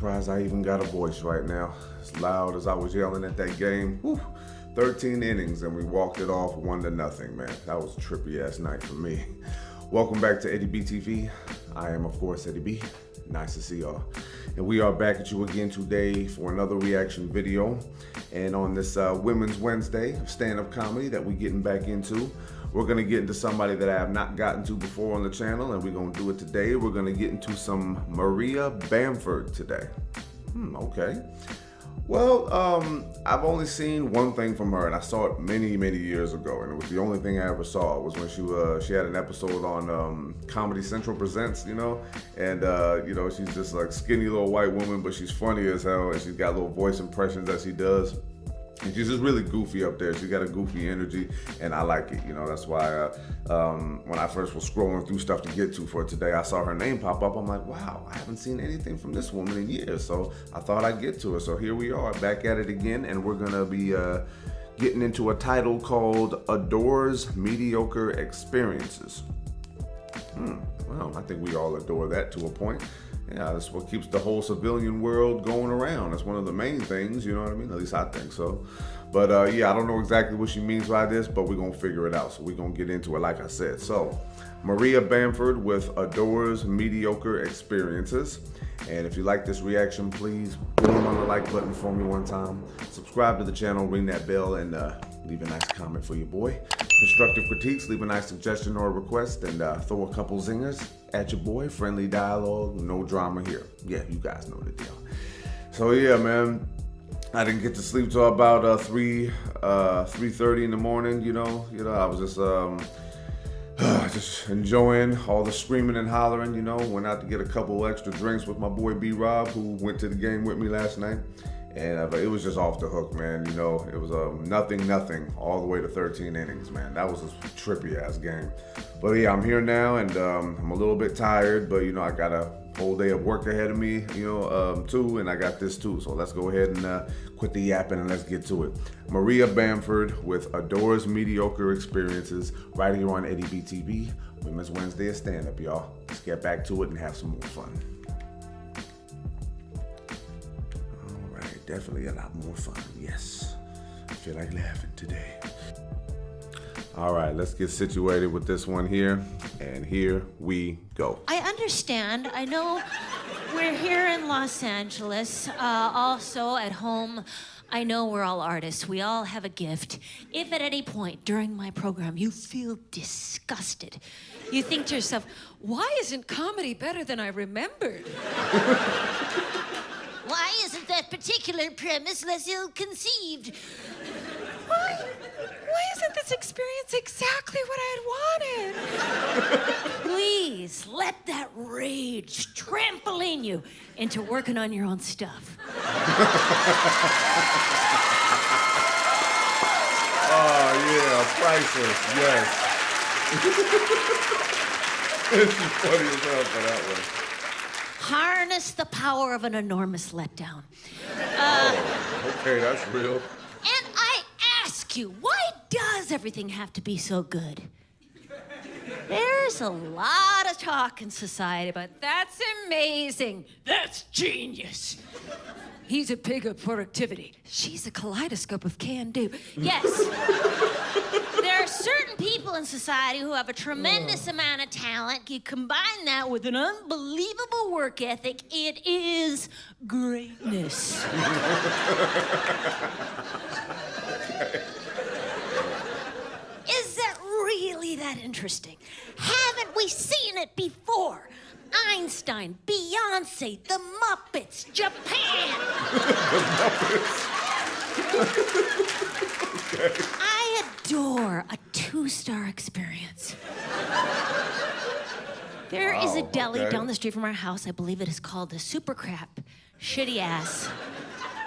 surprised I even got a voice right now. As loud as I was yelling at that game. Whew. 13 innings and we walked it off 1-0, man. That was a trippy ass night for me. Welcome back to Eddie B TV. I am, of course, Eddie B. Nice to see y'all. And we are back at you again today for another reaction video. And on this Women's Wednesday of stand-up comedy that we're getting back into, we're gonna get into somebody that I have not gotten to before on the channel, and we're gonna do it today. We're gonna get into some Maria Bamford today. Okay. Well, I've only seen one thing from her, and I saw it many, many years ago, and it was the only thing I ever saw. Was when she had an episode on Comedy Central Presents, you know, and you know, she's just like skinny little white woman, but she's funny as hell, and she's got little voice impressions that she does. And she's just really goofy up there. She's got a goofy energy, and I like it. You know, that's why when I first was scrolling through stuff to get to for today, I saw her name pop up. I'm like, wow, I haven't seen anything from this woman in years. So I thought I'd get to her. So here we are, back at it again, and we're gonna be getting into a title called Adores Mediocre Experiences. Well, I think we all adore that to a point. Yeah, that's what keeps the whole civilian world going around. That's one of the main things, you know what I mean? At least I think so. But yeah, I don't know exactly what she means by this, but we're gonna figure it out. So we're gonna get into it like I said. So, Maria Bamford with Adores Mediocre Experiences. And if you like this reaction, please boom on the like button for me one time. Subscribe to the channel, ring that bell, and leave a nice comment for your boy. Constructive critiques, leave a nice suggestion or a request, and throw a couple zingers at your boy. Friendly dialogue, no drama here. Yeah, you guys know the deal. So yeah, man, I didn't get to sleep till about 3:30 in the morning. You know, I was just enjoying all the screaming and hollering. You know, went out to get a couple extra drinks with my boy B Rob, who went to the game with me last night. And it was just off the hook, man. You know, it was nothing all the way to 13 innings, man. That was a trippy ass game. But yeah, I'm here now, and I'm a little bit tired, but you know, I got a whole day of work ahead of me, you know, too, and I got this too. So let's go ahead and quit the yapping and let's get to it. Maria Bamford with Adores Mediocre Experiences, right here on Eddie B TV. Women's Wednesday is stand-up, y'all. Let's get back to it and have some more fun. Definitely a lot more fun, yes. I feel like laughing today. All right, let's get situated with this one here, and here we go. I understand. I know we're here in Los Angeles, also at home. I know we're all artists. We all have a gift. If at any point during my program you feel disgusted, you think to yourself, why isn't comedy better than I remembered? Why isn't that particular premise less ill-conceived? Why isn't this experience exactly what I had wanted? Please, let that rage trampoline you into working on your own stuff. Oh, yeah, priceless, yes. It's funny as hell for that one. Harness the power of an enormous letdown. Okay, that's real. And I ask you, why does everything have to be so good? There's a lot of talk in society about, that's amazing, that's genius. He's a pig of productivity. She's a kaleidoscope of can-do. Yes, there are certain people in society who have a tremendous amount of talent. You combine that with an unbelievable work ethic, it is greatness. Is that really that interesting? Haven't we seen it before? Einstein, Beyonce, the Muppets, Japan. The Muppets. Okay. I adore a 2-star experience. There is a deli down the street from our house. I believe it is called the Super Crap Shitty Ass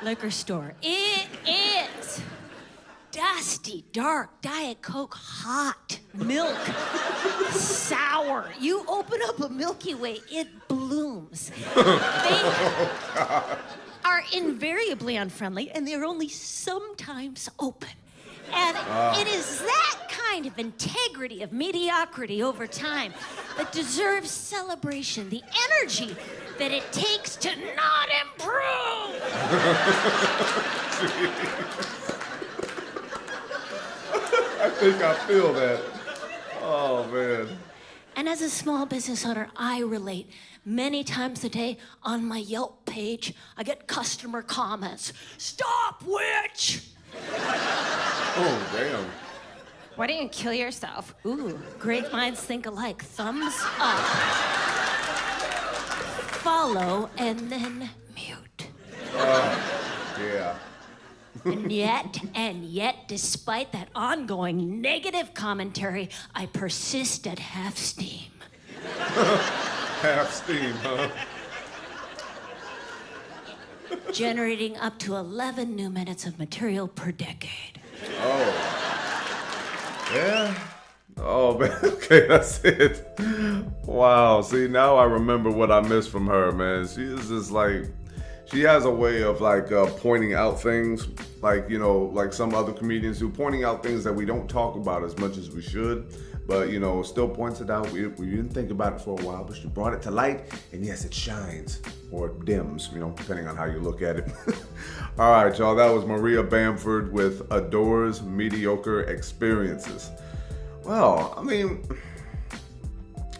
Liquor Store. It is dusty, dark, Diet Coke, hot, milk, sour. You open up a Milky Way, it blooms. They are invariably unfriendly, and they're only sometimes open. And it is that kind of integrity of mediocrity over time that deserves celebration, the energy that it takes to not improve. I think I feel that. Oh, man. And as a small business owner, I relate. Many times a day on my Yelp page, I get customer comments. Stop, witch! Oh, damn. Why don't you kill yourself? Ooh, great minds think alike. Thumbs up. Follow and then mute. Yeah. And yet, despite that ongoing negative commentary, I persist at half steam. Half steam, huh? Generating up to 11 new minutes of material per decade. Oh. Yeah. Oh, man. Okay, that's it. Wow. See, now I remember what I missed from her, man. She is just like, she has a way of like pointing out things, like, you know, like some other comedians do, pointing out things that we don't talk about as much as we should, but, you know, still points it out. We didn't think about it for a while, but she brought it to light, and yes, it shines, or it dims, you know, depending on how you look at it. All right, y'all, that was Maria Bamford with Adores Mediocre Experiences. Well, I mean,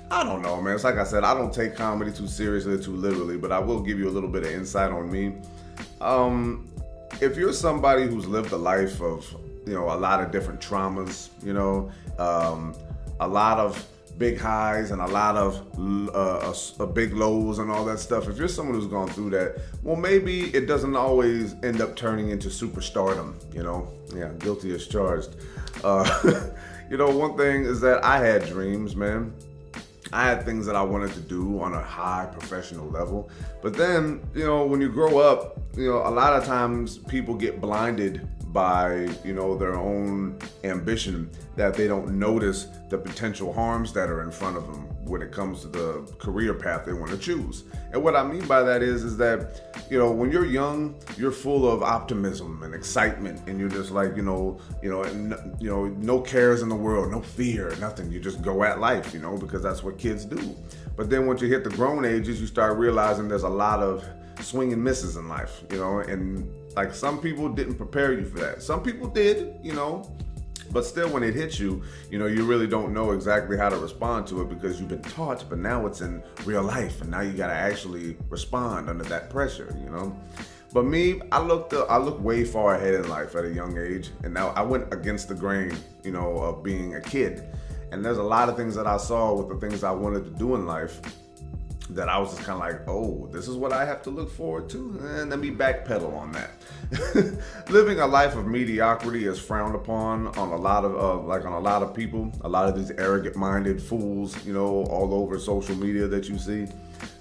I don't know, man. It's like I said, I don't take comedy too seriously or too literally, but I will give you a little bit of insight on me. If you're somebody who's lived a life of, you know, a lot of different traumas, you know, a lot of big highs and a lot of big lows and all that stuff. If you're someone who's gone through that, well, maybe it doesn't always end up turning into superstardom, you know? Yeah, guilty as charged. You know, one thing is that I had dreams, man. I had things that I wanted to do on a high professional level. But then, you know, when you grow up, you know, a lot of times people get blinded by, you know, their own ambition, that they don't notice the potential harms that are in front of them when it comes to the career path they want to choose. And what I mean by that is that, you know, when you're young, you're full of optimism and excitement, and you're just like, no cares in the world, no fear, nothing. You just go at life, you know, because that's what kids do. But then once you hit the grown ages, you start realizing there's a lot of swing and misses in life, you know, and like some people didn't prepare you for that. Some people did, you know, but still when it hits you, you know, you really don't know exactly how to respond to it because you've been taught, but now it's in real life and now you got to actually respond under that pressure, you know. But me, I look way far ahead in life at a young age, and now I went against the grain, you know, of being a kid. And there's a lot of things that I saw with the things I wanted to do in life that I was just kind of like, oh, this is what I have to look forward to? And let me backpedal on that. Living a life of mediocrity is frowned upon on a lot of people, a lot of these arrogant-minded fools, you know, all over social media that you see.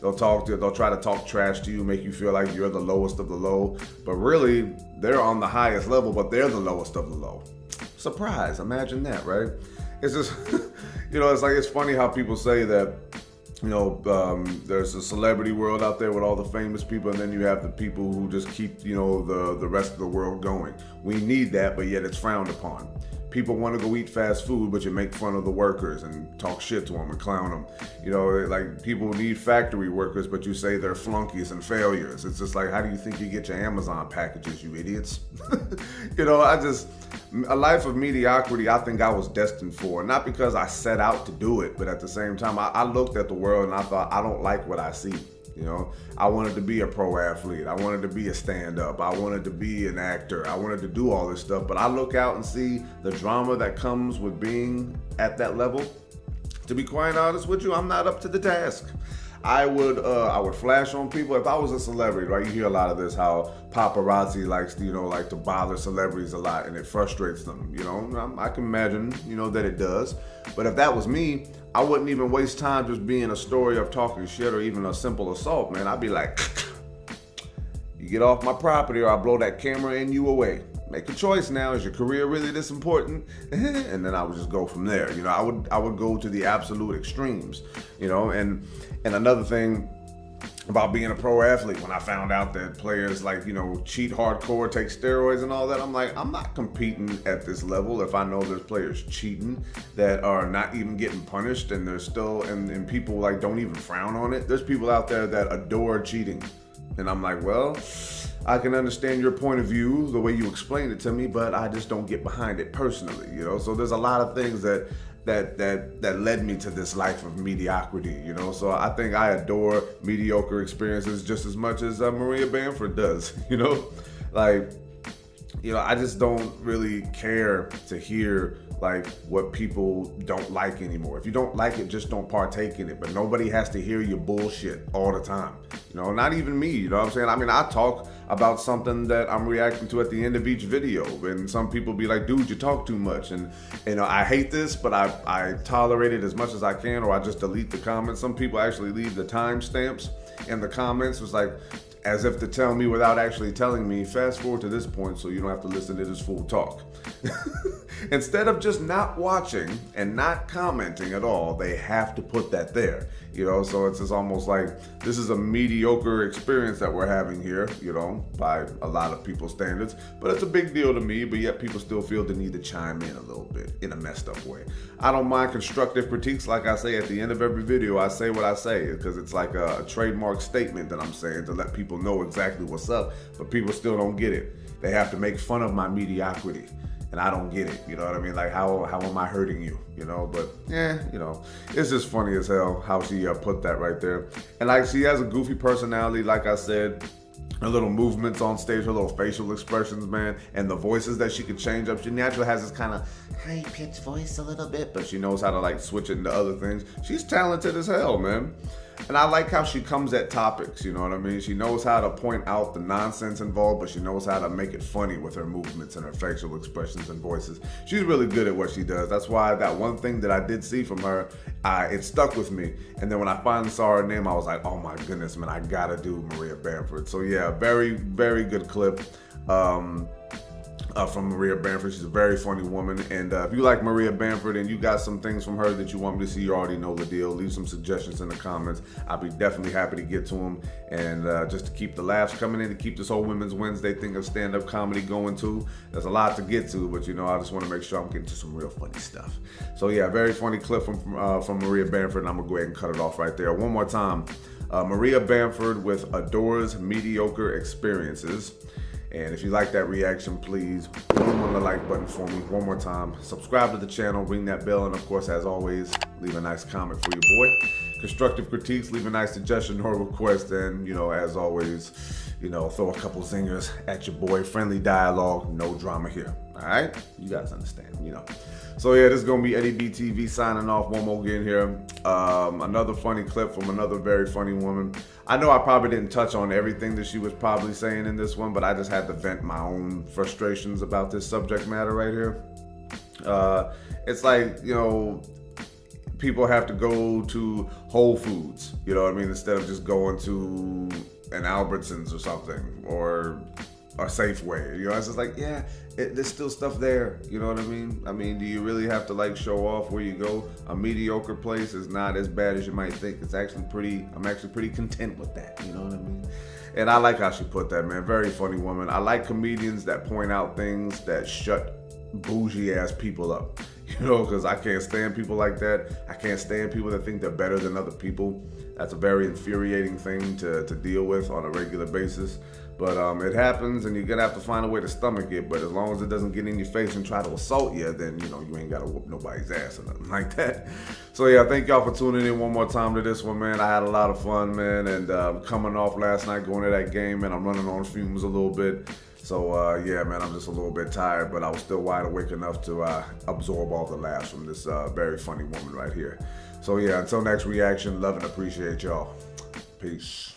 They'll try to talk trash to you, make you feel like you're the lowest of the low, but really, they're on the highest level, but they're the lowest of the low. Surprise, imagine that, right? It's just, you know, it's funny how people say that, you know, there's a celebrity world out there with all the famous people, and then you have the people who just keep, you know, the rest of the world going. We need that, but yet it's frowned upon. People want to go eat fast food, but you make fun of the workers and talk shit to them and clown them. You know, like people need factory workers, but you say they're flunkies and failures. It's just like, how do you think you get your Amazon packages, you idiots? You know, a life of mediocrity, I think I was destined for. Not because I set out to do it, but at the same time, I looked at the world and I thought, I don't like what I see. You know, I wanted to be a pro athlete. I wanted to be a stand-up. I wanted to be an actor. I wanted to do all this stuff. But I look out and see the drama that comes with being at that level. To be quite honest with you, I'm not up to the task. I would flash on people if I was a celebrity, right? You hear a lot of this, how paparazzi likes to, you know, like to bother celebrities a lot, and it frustrates them. You know, I can imagine, you know, that it does. But if that was me, I wouldn't even waste time just being a story of talking shit or even a simple assault, man. I'd be like, you get off my property or I'll blow that camera and you away. Make a choice now. Is your career really this important? And then I would just go from there. You know, I would go to the absolute extremes, you know, and another thing about being a pro athlete when I found out that players like, cheat hardcore, take steroids and all that. I'm like, I'm not competing at this level if I know there's players cheating that are not even getting punished, and there's still, and people like don't even frown on it. There's people out there that adore cheating. And I'm like, well, I can understand your point of view, the way you explained it to me, but I just don't get behind it personally, So there's a lot of things that led me to this life of mediocrity, So I think I adore mediocre experiences just as much as Maria Bamford does, I just don't really care to hear like what people don't like anymore. If you don't like it, just don't partake in it. But nobody has to hear your bullshit all the time. Not even me, you know what I'm saying? I mean, I talk about something that I'm reacting to at the end of each video, and some people be like, dude, you talk too much. And I hate this, but I tolerate it as much as I can, or I just delete the comments. Some people actually leave the timestamps in the comments. It's like, as if to tell me without actually telling me, fast forward to this point so you don't have to listen to this full talk. Instead of just not watching and not commenting at all, they have to put that there, so it's just almost like this is a mediocre experience that we're having here, by a lot of people's standards, but it's a big deal to me, but yet people still feel the need to chime in a little bit in a messed up way. I don't mind constructive critiques. Like I say at the end of every video, I say what I say because it's like a trademark statement that I'm saying to let people know exactly what's up, but people still don't get it. They have to make fun of my mediocrity, and I don't get it, you know what I mean? Like, how am I hurting you, But, it's just funny as hell how she put that right there. And, like, she has a goofy personality, like I said. Her little movements on stage, her little facial expressions, man, and the voices that she can change up. She naturally has this kind of high-pitched voice a little bit, but she knows how to, like, switch it into other things. She's talented as hell, man. And I like how she comes at topics, you know what I mean? She knows how to point out the nonsense involved, but she knows how to make it funny with her movements and her facial expressions and voices. She's really good at what she does. That's why that one thing that I did see from her, it stuck with me. And then when I finally saw her name, I was like, oh my goodness, man, I gotta do Maria Bamford. So yeah, very, very good clip. From Maria Bamford. She's a very funny woman, and if you like Maria Bamford and you got some things from her that you want me to see, you already know the deal. Leave some suggestions in the comments. I'll be definitely happy to get to them, and just to keep the laughs coming in, to keep this whole Women's Wednesday thing of stand-up comedy going too. There's a lot to get to, but I just want to make sure I'm getting to some real funny stuff. So yeah, very funny clip from Maria Bamford, and I'm gonna go ahead and cut it off right there. One more time, Maria Bamford with Adores Mediocre Experiences. And if you like that reaction, please on the like button for me one more time. Subscribe to the channel, ring that bell, and of course, as always, leave a nice comment for your boy. Constructive critiques, leave a nice suggestion or request, and as always, throw a couple zingers at your boy. Friendly dialogue, no drama here. All right, you guys understand, So yeah, this is gonna be Eddie B TV signing off one more again here. Another funny clip from another very funny woman. I know I probably didn't touch on everything that she was probably saying in this one, but I just had to vent my own frustrations about this subject matter right here. It's like, people have to go to Whole Foods, instead of just going to an Albertsons or something, or Safeway. It's just like, yeah, there's still stuff there. You know what I mean? I mean, do you really have to like show off where you go? A mediocre place is not as bad as you might think. I'm actually pretty content with that. You know what I mean? And I like how she put that, man. Very funny woman. I like comedians that point out things that shut bougie ass people up. Because I can't stand people like that. I can't stand people that think they're better than other people. That's a very infuriating thing to deal with on a regular basis. But it happens, and you're going to have to find a way to stomach it. But as long as it doesn't get in your face and try to assault you, then, you ain't got to whoop nobody's ass or nothing like that. So, yeah, thank y'all for tuning in one more time to this one, man. I had a lot of fun, man. And coming off last night, going to that game, man, I'm running on fumes a little bit. So, yeah, man, I'm just a little bit tired, but I was still wide awake enough to absorb all the laughs from this very funny woman right here. So, yeah, until next reaction, love and appreciate y'all. Peace.